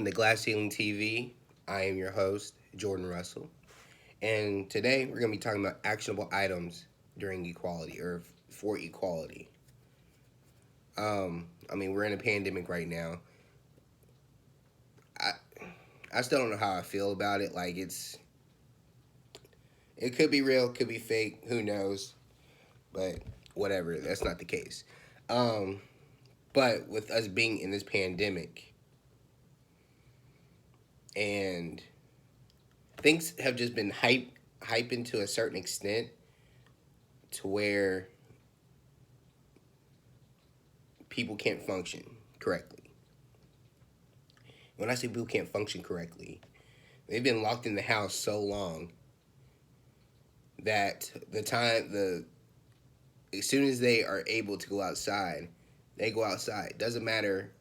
to Glass Ceiling TV. I am your host, Jordan Russell. And today we're going to be talking about actionable items during equality or for equality. We're in a pandemic right now. I, I still don't know how I feel about it. It could be real, could be fake, who knows. But whatever, that's not the case. Um, but with us being in this pandemic and things have just been hyping to a certain extent to where people can't function correctly. When I say people can't function correctly, they've been locked in the house so long that the as soon as they are able to go outside, they go outside. Doesn't matter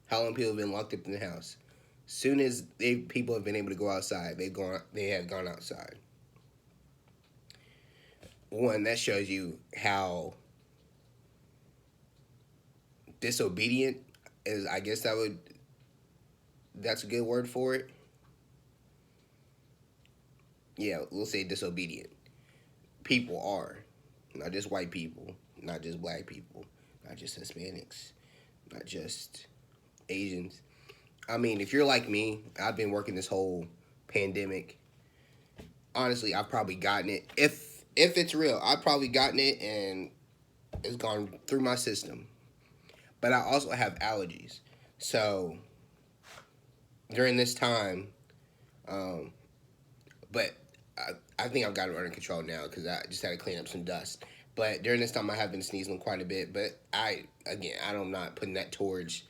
how long people have been locked up in the house. Soon as people have been able to go outside, they have gone outside. One, that shows you how disobedient is. I guess that's a good word for it. Yeah, we'll say disobedient. People are. Not just white people, not just black people, not just Hispanics, not just Asians. If you're like me, I've been working this whole pandemic. Honestly, I've probably gotten it. If it's real, I've probably gotten it and it's gone through my system. But I also have allergies. So during this time, um, but I think I've got it under control now because I just had to clean up some dust. But during this time, I have been sneezing quite a bit. But I'm not putting that towards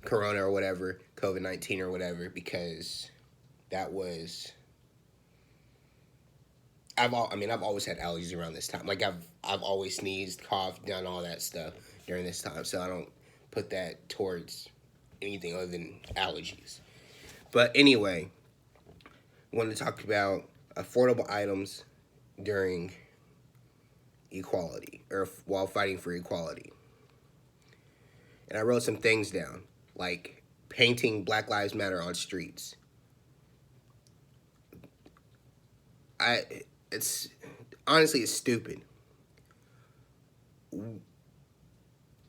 Corona or whatever, COVID-19 or whatever, because that was. I've always had allergies around this time. I've always sneezed, coughed, done all that stuff during this time. So I don't put that towards anything other than allergies. But anyway, I want to talk about affordable items during equality or while fighting for equality. And I wrote some things down, like painting Black Lives Matter on streets. I it's honestly it's stupid.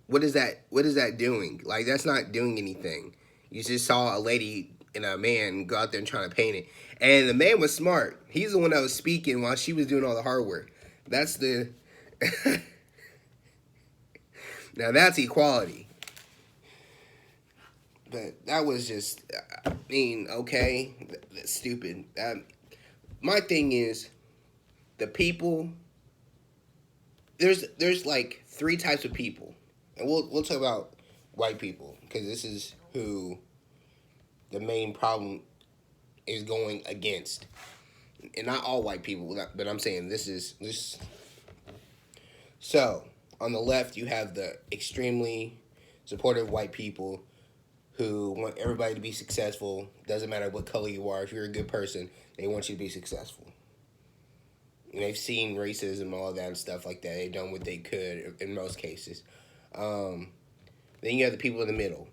What is that doing? Like, that's not doing anything. You just saw a lady and a man go out there and trying to paint it. And the man was smart. He's the one that was speaking while she was doing all the hard work. That's the Now that's equality. But that was just, okay, that's stupid. My thing is, the people. There's like three types of people, and we'll talk about white people because this is who the main problem is going against, and not all white people, but I'm saying this is this. So on the left, you have the extremely supportive white people who want everybody to be successful. Doesn't matter what color you are. If you're a good person, they want you to be successful. And they've seen racism and all of that and stuff like that. They've done what they could in most cases. Then you have the people in the middle.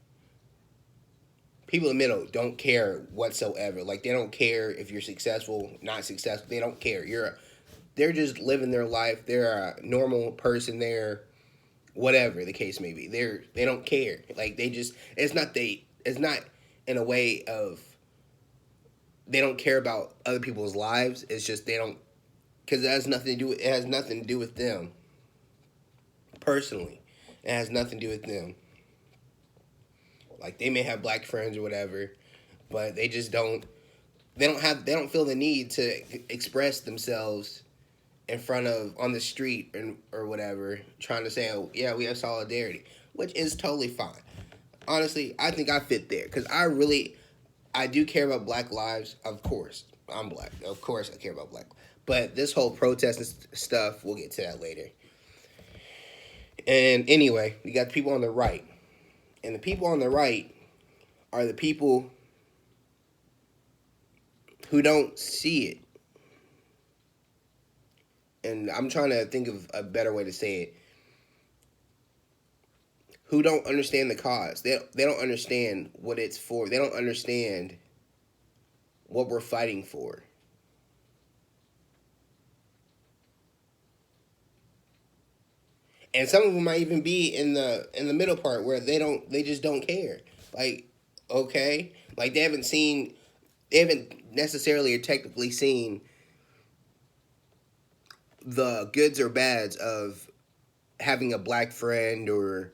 People in the middle don't care whatsoever. Like, they don't care if you're successful, not successful. They don't care. They're just living their life. They're a normal person. They're whatever the case may be. They don't care. Like, it's not in a way of they don't care about other people's lives. It's just they don't, because it has nothing to do with them. Personally, it has nothing to do with them. Like, they may have black friends or whatever, but they just don't. They don't feel the need to express themselves in front of on the street or whatever, trying to say, oh yeah, we have solidarity, which is totally fine. Honestly, I think I fit there because I do care about black lives. Of course, I'm black. Of course, I care about black. But this whole protest and stuff, we'll get to that later. And anyway, you got the people on the right. And the people on the right are the people who don't see it. And I'm trying to think of a better way to say it. who don't understand the cause. They don't understand what it's for. They don't understand what we're fighting for. And some of them might even be in the middle part where they just don't care. Like, okay, like they haven't necessarily or technically seen the goods or bads of having a black friend or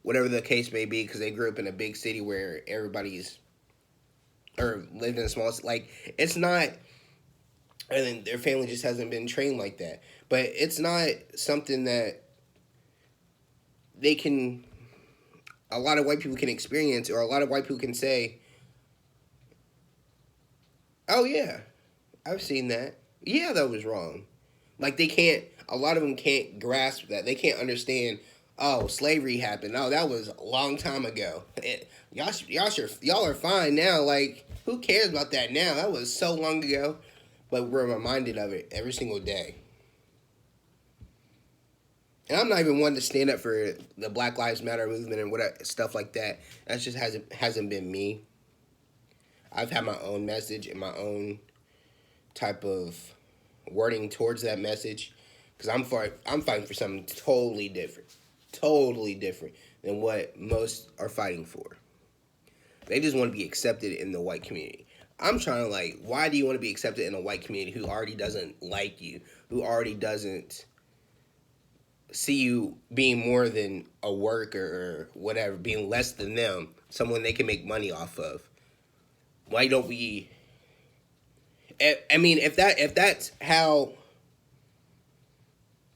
whatever the case may be, because they grew up in a big city where everybody's or lived in a small, like, it's not, and then their family just hasn't been trained like that. But it's not something that they can, a lot of white people can experience, or a lot of white people can say, oh yeah, I've seen that. Yeah, that was wrong. Like, they can't, a lot of them can't grasp that. They can't understand, oh, slavery happened. Oh, that was a long time ago. Y'all are fine now. Like, who cares about that now? That was so long ago. But we're reminded of it every single day. And I'm not even one to stand up for the Black Lives Matter movement and whatever stuff like that. That just hasn't been me. I've had my own message and my own type of wording towards that message, because I'm fighting for something totally different than what most are fighting for. They just want to be accepted in the white community. I'm trying to, like, why do you want to be accepted in a white community who already doesn't like you, who already doesn't see you being more than a worker or whatever, being less than them, someone they can make money off of? Why don't we? I mean, if that's how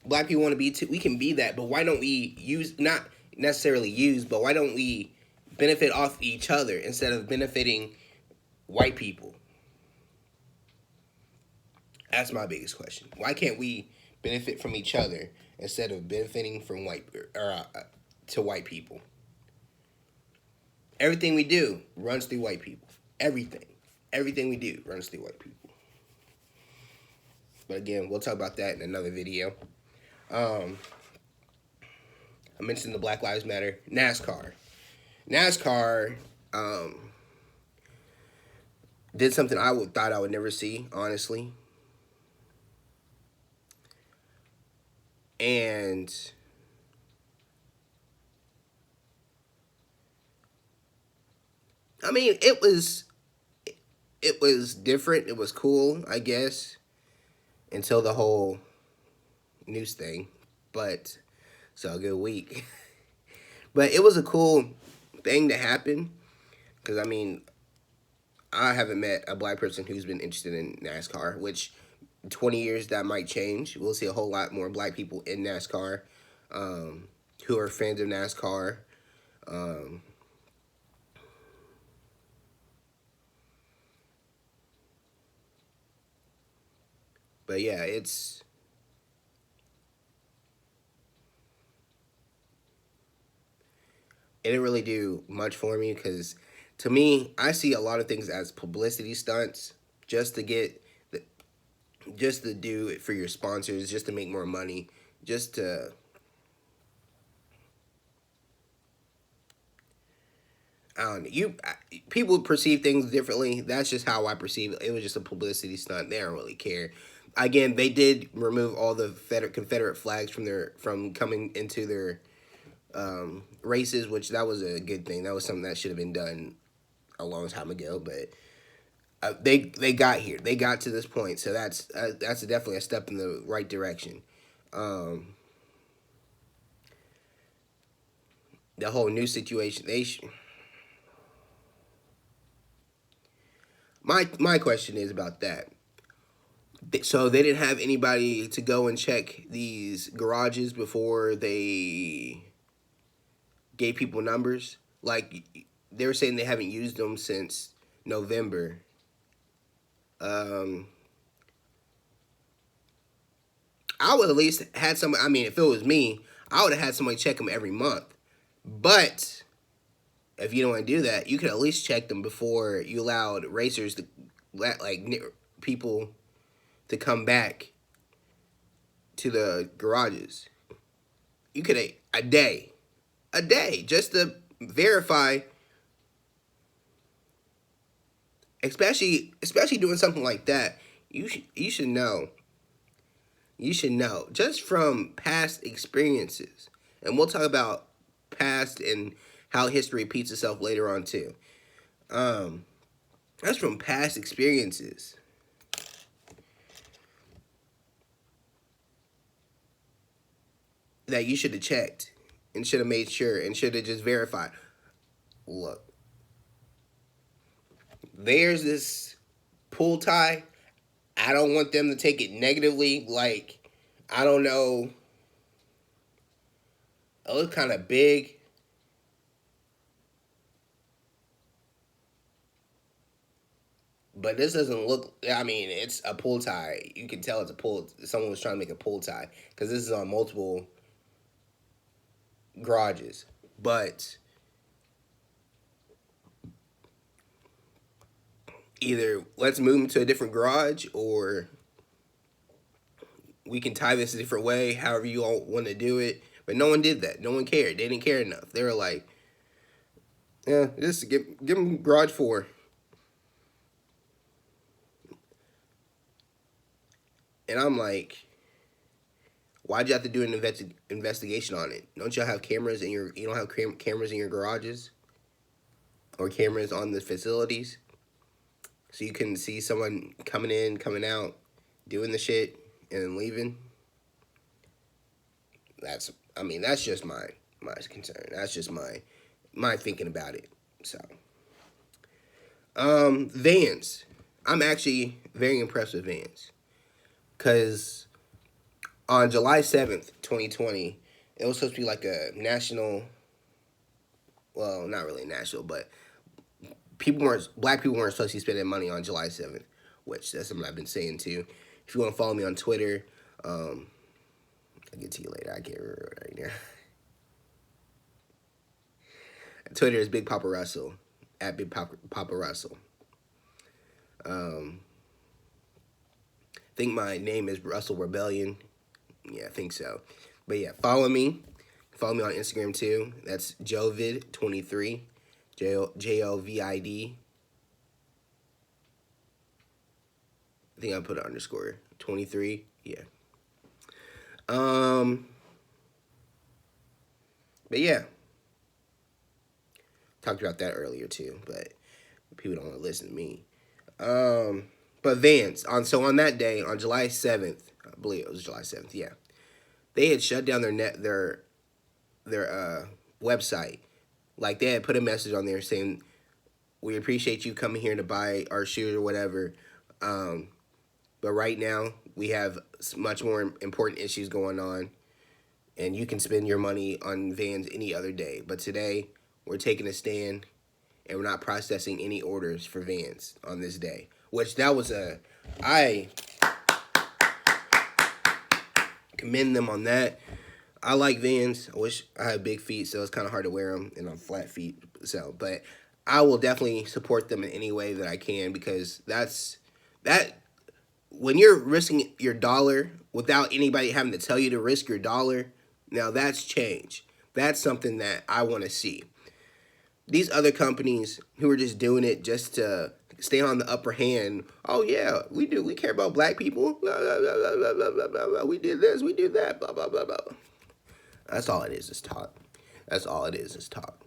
black people want to be too, we can be that. But why don't we use, not necessarily use, but why don't we benefit off each other instead of benefiting white people? That's my biggest question. Why can't we benefit from each other instead of benefiting from to white people? Everything we do runs through white people. Everything we do runs through white people. But again, we'll talk about that in another video. I mentioned the Black Lives Matter. NASCAR did something thought I would never see, honestly. And I mean, it was different. It was cool, I guess, until the whole news thing. But so a good week. But it was a cool thing to happen, because I mean, I haven't met a black person who's been interested in NASCAR, which 20 years that might change. We'll see a whole lot more black people in NASCAR, who are fans of NASCAR. But yeah, it didn't really do much for me, because to me, I see a lot of things as publicity stunts, just to get, just to do it for your sponsors, just to make more money, just to, I don't know. People perceive things differently. That's just how I perceive it. It was just a publicity stunt. They don't really care. Again, they did remove all the Confederate flags from coming into their races, which that was a good thing. That was something that should have been done a long time ago. But they got here. They got to this point. So that's definitely a step in the right direction. The whole new situation. My question is about that. So they didn't have anybody to go and check these garages before they gave people numbers. Like, they were saying they haven't used them since November. I would at least had some. I mean, if it was me, I would have had somebody check them every month. But if you don't want to do that, you could at least check them before you allowed racers to let, like, people to come back to the garages. You could a day. a day just to verify, especially doing something like that. You should know. You should know just from past experiences, and we'll talk about past and how history repeats itself later on too. Um, that's from past experiences that you should have checked and should have made sure and should have just verified. Look, there's this pool tie. I don't want them to take it negatively. Like, I don't know. It looks kind of big. But this doesn't look. I mean, it's a pull tie. You can tell it's a pull. Someone was trying to make a pull tie because this is on multiple garages. But either let's move them to a different garage, or we can tie this a different way. However you all want to do it. But no one did that. No one cared. They didn't care enough. They were like, "Yeah, just give them garage 4." And I'm like, why'd you have to do an investigation on it? Don't y'all have cameras in your? You don't have cameras in your garages or cameras on the facilities, so you can see someone coming in, coming out, doing the shit, and then leaving. I mean, that's just my concern. That's just my thinking about it. So, Vans. I'm actually very impressed with Vans because on July 7th, 2020, it was supposed to be like a national. Well, not really national, but black people weren't supposed to be spending money on July 7th, which that's something I've been saying too. If you want to follow me on Twitter, I'll get to you later. I can't remember right now. Twitter is Big Papa Russell at Papa Russell. I think my name is Russell Rebellion. Yeah, I think so. But yeah, follow me. Follow me on Instagram too. That's Jovid23. Jovid. I think I put an underscore 23. Yeah. But yeah, talked about that earlier too. But people don't want to listen to me. But Vans on that day on July 7th, I believe it was July 7th. Yeah, they had shut down their website. Like they had put a message on there saying, "We appreciate you coming here to buy our shoes or whatever, but right now we have much more important issues going on, and you can spend your money on Vans any other day. But today we're taking a stand, and we're not processing any orders for Vans on this day." Which that was I commend them on that. I like Vans. I wish I had big feet, so it's kind of hard to wear them, and I'm flat feet. So, but I will definitely support them in any way that I can because that when you're risking your dollar without anybody having to tell you to risk your dollar. Now that's change. That's something that I want to see. These other companies who are just doing it just to stay on the upper hand. Oh yeah, we do. We care about black people. Blah, blah, blah, blah, blah, blah, blah, blah. We did this. We did that. Blah blah blah blah. That's all it is. Is talk. That's all it is talk.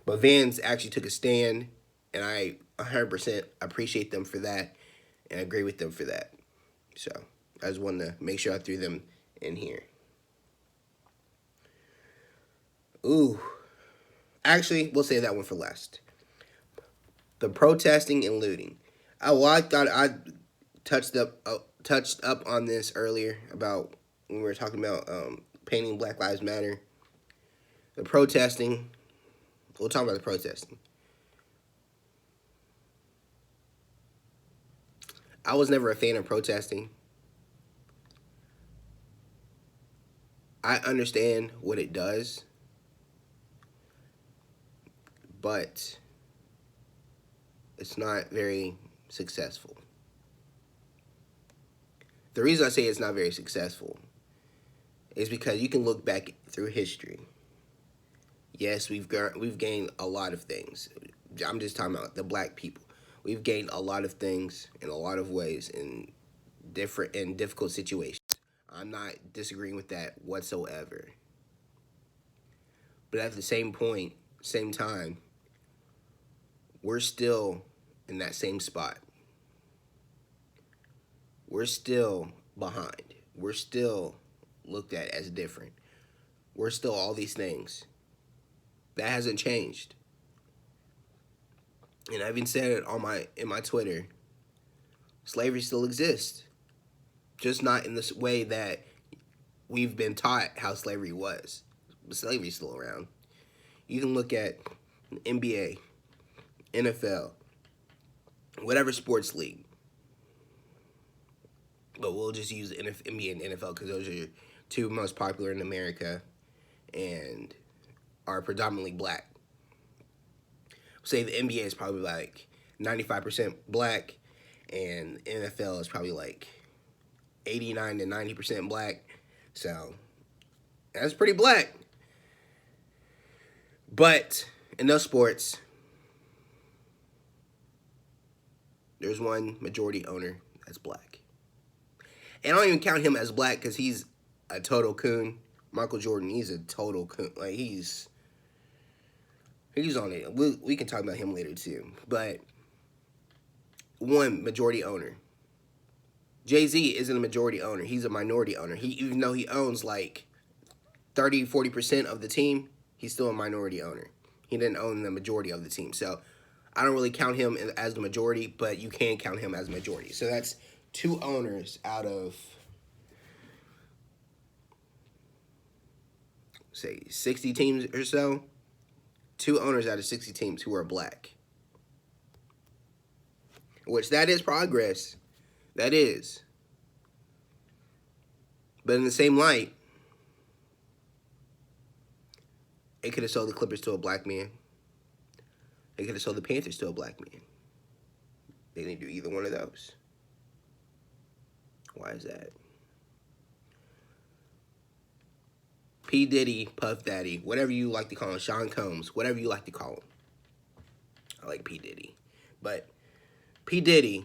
But Vans actually took a stand, and I 100% appreciate them for that, and agree with them for that. So I just wanted to make sure I threw them in here. Ooh, actually, we'll save that one for last. The protesting and looting. I thought I touched up on this earlier about when we were talking about painting Black Lives Matter. The protesting. We'll talk about the protesting. I was never a fan of protesting. I understand what it does, but it's not very successful. The reason I say it's not very successful is because you can look back through history Yes, we've gained a lot of things. I'm just talking about the black people. We've gained a lot of things in a lot of ways in different and difficult situations. I'm not disagreeing with that whatsoever. But at the same time, we're still in that same spot. We're still behind. We're still looked at as different. We're still all these things. That hasn't changed. And I even said it on my Twitter. Slavery still exists, just not in this way that we've been taught how slavery was. But slavery's still around. You can look at NBA, NFL, whatever sports league. But we'll just use NBA and NFL because those are two most popular in America and are predominantly black. Say the NBA is probably like 95% black, and NFL is probably like 89 to 90% black. So that's pretty black. But in those sports, there's one majority owner that's black. And I don't even count him as black because he's a total coon. Michael Jordan, he's a total coon. Like, he's on it. We can talk about him later, too. But one majority owner. Jay-Z isn't a majority owner. He's a minority owner. Even though he owns like 30, 40% of the team, he's still a minority owner. He didn't own the majority of the team. So I don't really count him as the majority, but you can count him as a majority. So that's two owners out of, say, 60 teams or so. Two owners out of 60 teams who are black. Which, that is progress. That is. But in the same light, it could have sold the Clippers to a black man. They could have sold the Panthers to a black man. They didn't do either one of those. Why is that? P. Diddy, Puff Daddy, whatever you like to call him, Sean Combs, whatever you like to call him. I like P. Diddy. But P. Diddy,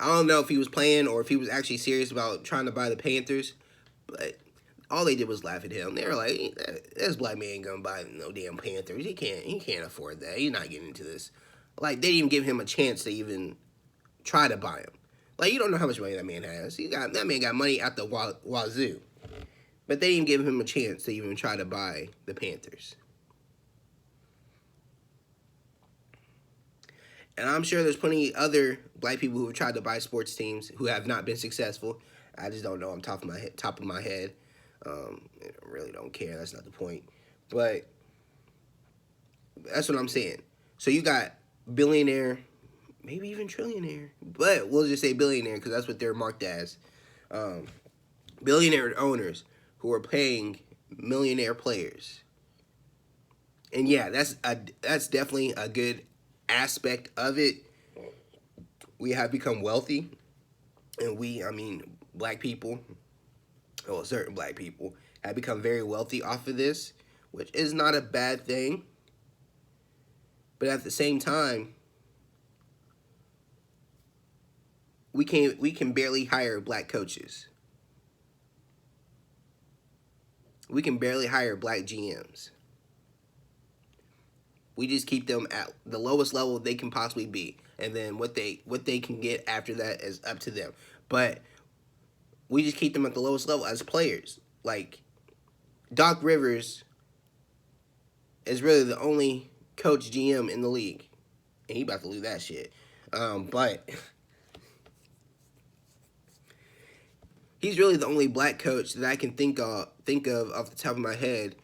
I don't know if he was playing or if he was actually serious about trying to buy the Panthers, but all they did was laugh at him. They were like, this black man ain't gonna buy no damn Panthers. He can't afford that. He's not getting into this. Like, they didn't even give him a chance to even try to buy him. Like, you don't know how much money that man has. That man got money out the wazoo. But they didn't give him a chance to even try to buy the Panthers. And I'm sure there's plenty of other black people who have tried to buy sports teams who have not been successful. I just don't know on top of my head. I really don't care. That's not the point. But that's what I'm saying. So you got billionaire, maybe even trillionaire, but we'll just say billionaire because that's what they're marked as. Billionaire owners who are paying millionaire players. And yeah, that's definitely a good aspect of it. We have become wealthy, and black people, well, certain black people, have become very wealthy off of this, which is not a bad thing. But at the same time, we can barely hire black coaches. We can barely hire black GMs. We just keep them at the lowest level they can possibly be. And then what they can get after that is up to them. But we just keep them at the lowest level as players. Like, Doc Rivers is really the only coach GM in the league. And he about to lose that shit. But he's really the only black coach that I can think of off the top of my head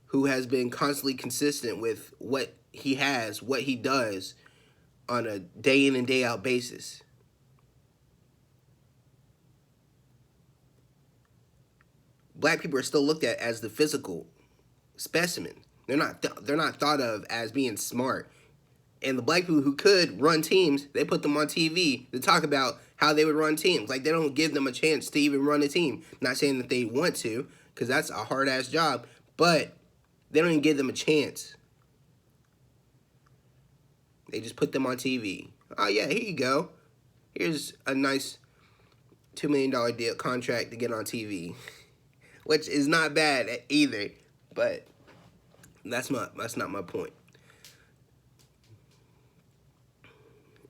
who has been constantly consistent with what he does on a day in and day out basis. Black people are still looked at as the physical specimen. They're not thought of as being smart. And the black people who could run teams, they put them on TV to talk about how they would run teams. Like, they don't give them a chance to even run a team. Not saying that they want to, because that's a hard-ass job. But They don't even give them a chance. They just put them on TV. Oh yeah, here you go. Here's a nice $2 million deal contract to get on TV, which is not bad either. But that's not my point.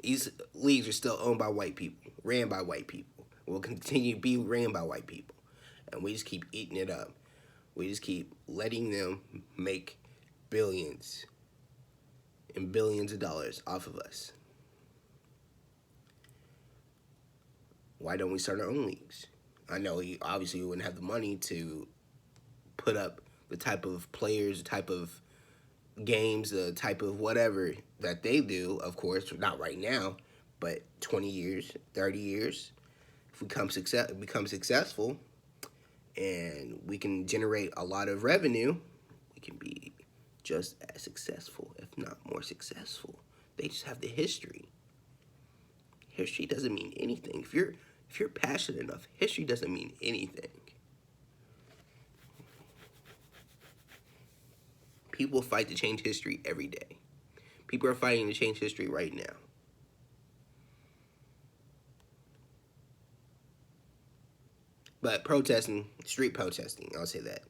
These leagues are still owned by white people, ran by white people, will continue to be ran by white people. And we just keep eating it up. We just keep letting them make billions and billions of dollars off of us. Why don't we start our own leagues? I know obviously we wouldn't have the money to put up the type of players, the type of games, the type of whatever that they do, of course, not right now, but 20 years, 30 years, if we become successful and we can generate a lot of revenue, we can be just as successful, if not more successful. They just have the history. History doesn't mean anything. If you're passionate enough, history doesn't mean anything. People fight to change history every day. People are fighting to change history right now. But street protesting, I'll say that,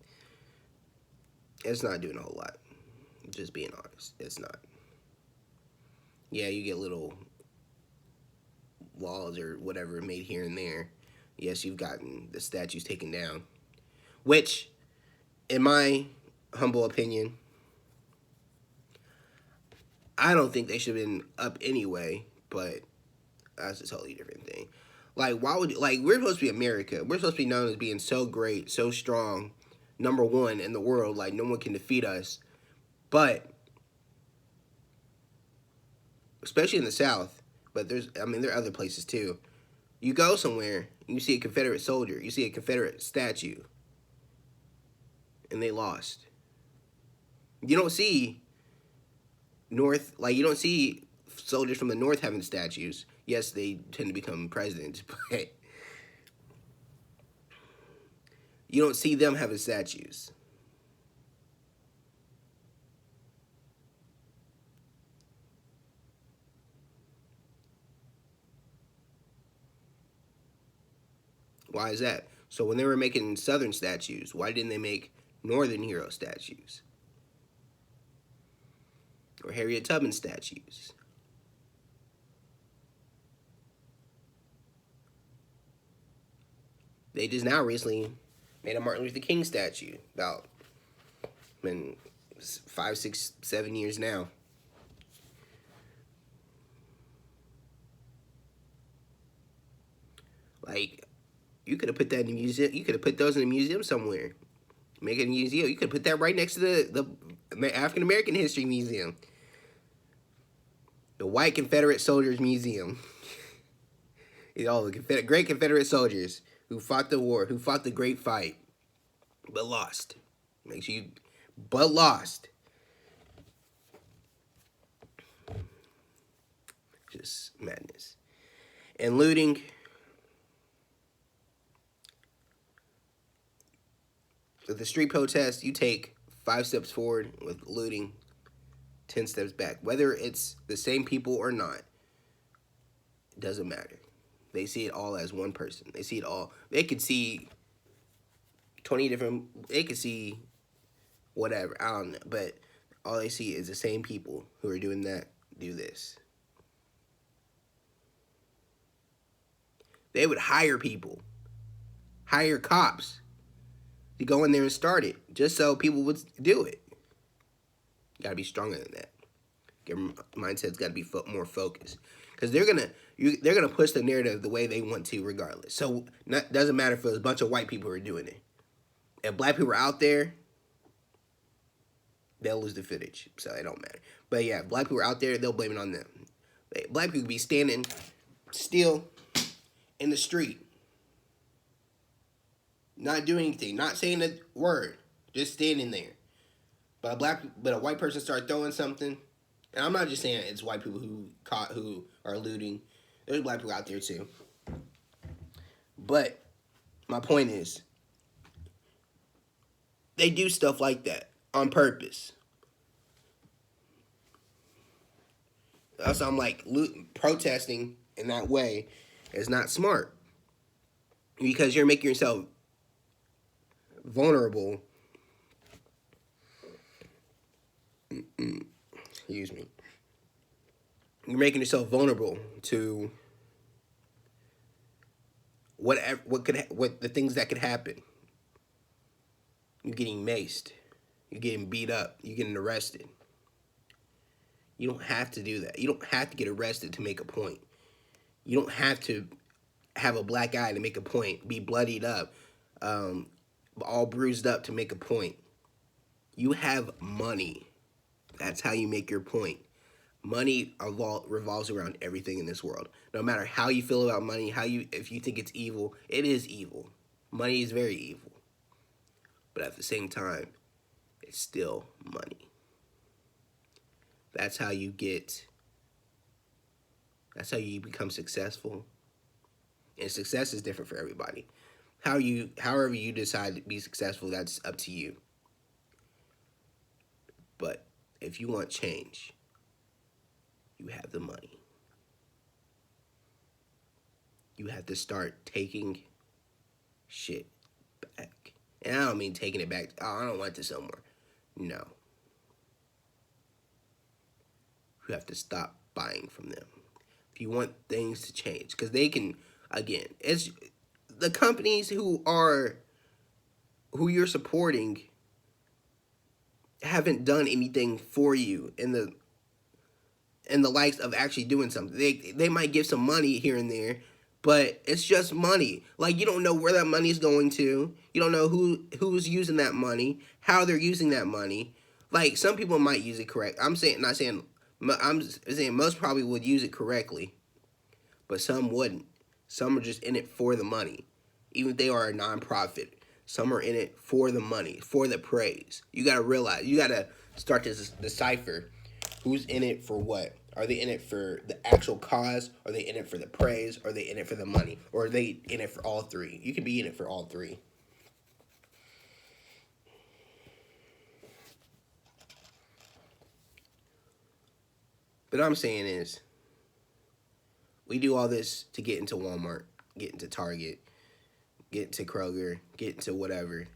it's not doing a whole lot. Just being honest, it's not. Yeah, you get little laws or whatever made here and there. Yes, you've gotten the statues taken down, which, in my humble opinion, I don't think they should have been up anyway, but that's a totally different thing. Like, why would, like, we're supposed to be America. We're supposed to be known as being so great, so strong, number one in the world. Like, no one can defeat us. But, especially in the South, but there are other places too. You go somewhere, you see a Confederate soldier, you see a Confederate statue, and they lost. You don't see you don't see soldiers from the North having statues. Yes, they tend to become presidents, but you don't see them having statues. Why is that? So when they were making Southern statues, why didn't they make Northern hero statues? Or Harriet Tubman statues? They just now recently made a Martin Luther King statue. About 5, 6, 7 years now. Like, you could have put that in a museum. You could have put those in a museum somewhere. Make it a museum. You could put that right next to the African American History Museum. The White Confederate Soldiers Museum. All the great Confederate soldiers who fought the war, who fought the great fight, but lost. But lost. Just madness. And looting. With the street protest, you take 5 steps forward. With looting, 10 steps back. Whether it's the same people or not, it doesn't matter. They see it all as one person. They see it all. They could see 20 different. They could see whatever. I don't know. But all they see is the same people who are doing that, do this. They would hire people. Hire cops to go in there and start it, just so people would do it. You gotta be stronger than that. Your mindset's gotta be more focused, because they're gonna push the narrative the way they want to, regardless. So doesn't matter if it's a bunch of white people who are doing it. If black people are out there, they'll lose the footage, so it don't matter. But yeah, if black people are out there, they'll blame it on them. Black people be standing still in the street, not doing anything, not saying a word, just standing there. But a white person start throwing something, and I'm not just saying it's white people who are looting. There's black people out there too. But my point is, they do stuff like that. on purpose. So I'm like, protesting in that way is not smart because you're making yourself vulnerable. Excuse me. You're making yourself vulnerable to what the things that could happen. You're getting maced. You're getting beat up. You're getting arrested. You don't have to do that. You don't have to get arrested to make a point. You don't have to have a black eye to make a point. Be bloodied up, um, all bruised up to make a point. You have money. That's how you make your point. Money revolves around everything in this world. No matter how you feel about money, if you think it's evil, it is evil. Money is very evil. But at the same time, it's still money. That's how you become successful. And success is different for everybody. However you decide to be successful, that's up to you. But if you want change, you have the money. You have to start taking shit back. And I don't mean taking it back. Oh, I don't want this somewhere. No. You have to stop buying from them. If you want things to change. Because they can, again, it's the companies who you're supporting haven't done anything for you in the likes of actually doing something. They might give some money here and there, but it's just money. Like, you don't know where that money is going to. You don't know who's using that money, how they're using that money. Like, some people might use it correct. I'm saying most probably would use it correctly, but some wouldn't. Some are just in it for the money, even if they are a nonprofit. Some are in it for the money, for the praise. You gotta realize, you gotta start to decipher who's in it for what. Are they in it for the actual cause? Are they in it for the praise? Are they in it for the money? Or are they in it for all three? You can be in it for all three. But I'm saying is, we do all this to get into Walmart, get into Target, get into Kroger, get into whatever.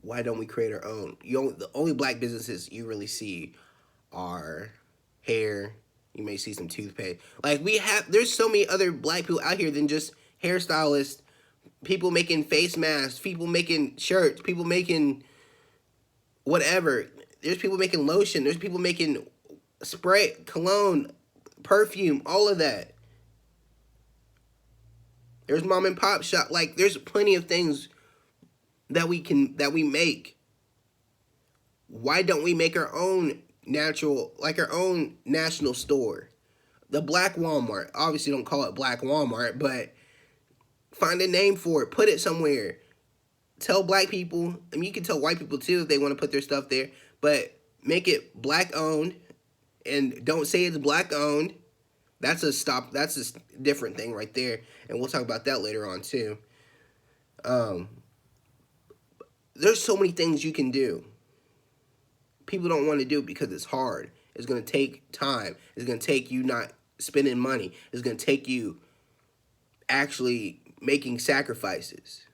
Why don't we create our own? The only black businesses you really see are hair. You may see some toothpaste. Like, there's so many other black people out here than just hairstylists, people making face masks, people making shirts, people making whatever. There's people making lotion. There's people making spray, cologne, perfume, all of that. There's mom and pop shop. Like, there's plenty of things that we make. Why don't we make our own our own national store? The Black Walmart. Obviously, don't call it Black Walmart, but find a name for it. Put it somewhere. Tell black people. I mean, you can tell white people too if they want to put their stuff there, but make it black owned, and don't say it's black owned. That's a different thing right there, and we'll talk about that later on too. There's so many things you can do. People don't want to do it because it's hard. It's going to take time. It's going to take you not spending money. It's going to take you actually making sacrifices.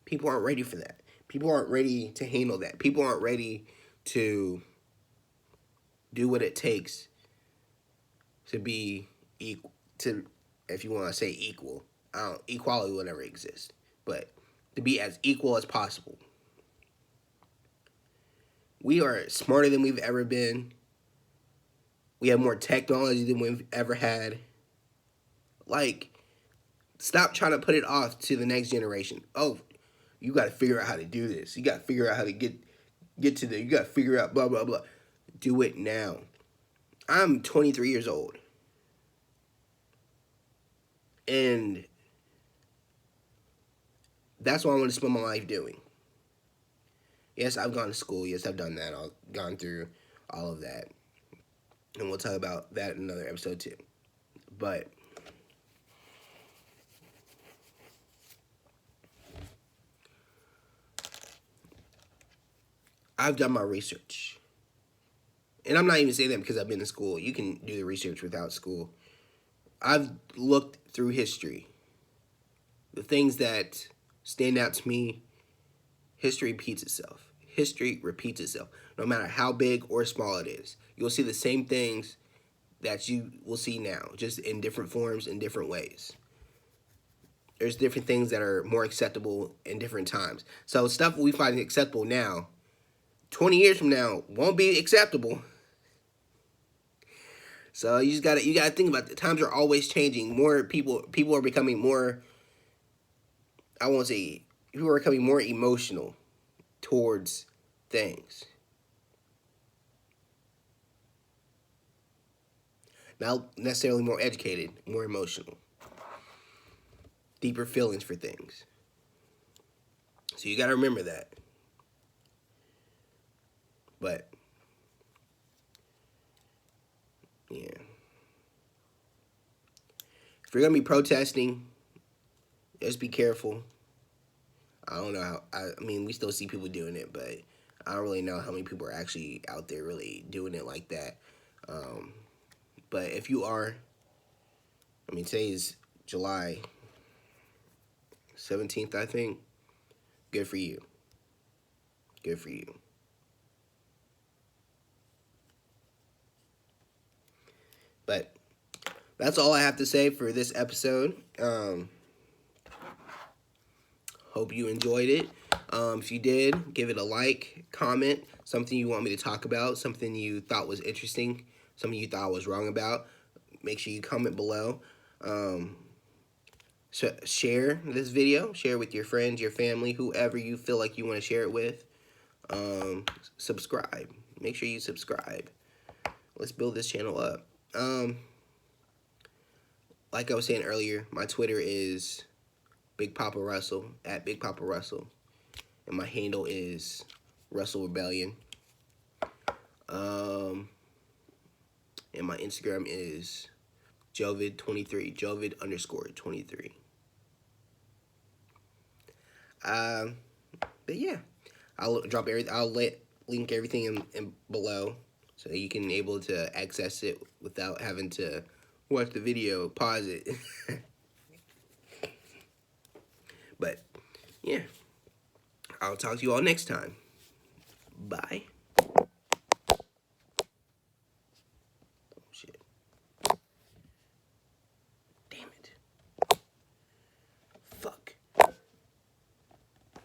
People aren't ready for that. People aren't ready to handle that. People aren't ready to do what it takes to be equal. If you want to say equal, equality will never exist, but to be as equal as possible. We are smarter than we've ever been. We have more technology than we've ever had. Like, stop trying to put it off to the next generation. Oh, you got to figure out how to do this. You got to figure out how to get to the. You got to figure out blah blah blah. Do it now. I'm 23 years old, and that's what I want to spend my life doing. Yes, I've gone to school. Yes, I've done that. I've gone through all of that. And we'll talk about that in another episode too. But I've done my research. And I'm not even saying that because I've been in school. You can do the research without school. I've looked through history. The things that stand out to me, history repeats itself. History repeats itself. No matter how big or small it is. You'll see the same things that you will see now, just in different forms, in different ways. There's different things that are more acceptable in different times. So stuff we find acceptable now, 20 years from now, won't be acceptable. So you gotta think about it. Times are always changing. More people are becoming more, I won't say, people are becoming more emotional towards things. Not necessarily more educated, more emotional. Deeper feelings for things. So you gotta remember that. But yeah. If you're gonna be protesting, just be careful. I don't know how. I mean, we still see people doing it, but I don't really know how many people are actually out there really doing it like that. Um, but if you are, I mean, today is July 17th, I think. Good for you. Good for you. But that's all I have to say for this episode. Hope you enjoyed it. If you did, give it a like, comment, something you want me to talk about, something you thought was interesting, something you thought I was wrong about. Make sure you comment below. Share this video. Share it with your friends, your family, whoever you feel like you want to share it with. Subscribe. Make sure you subscribe. Let's build this channel up. Like I was saying earlier, my Twitter is Big Papa Russell, at Big Papa Russell. And my handle is Russell Rebellion. And my Instagram is Jovid23, Jovid_23. But yeah, I'll link everything in below so you can able to access it without having to watch the video, pause it. But yeah, I'll talk to you all next time. Bye.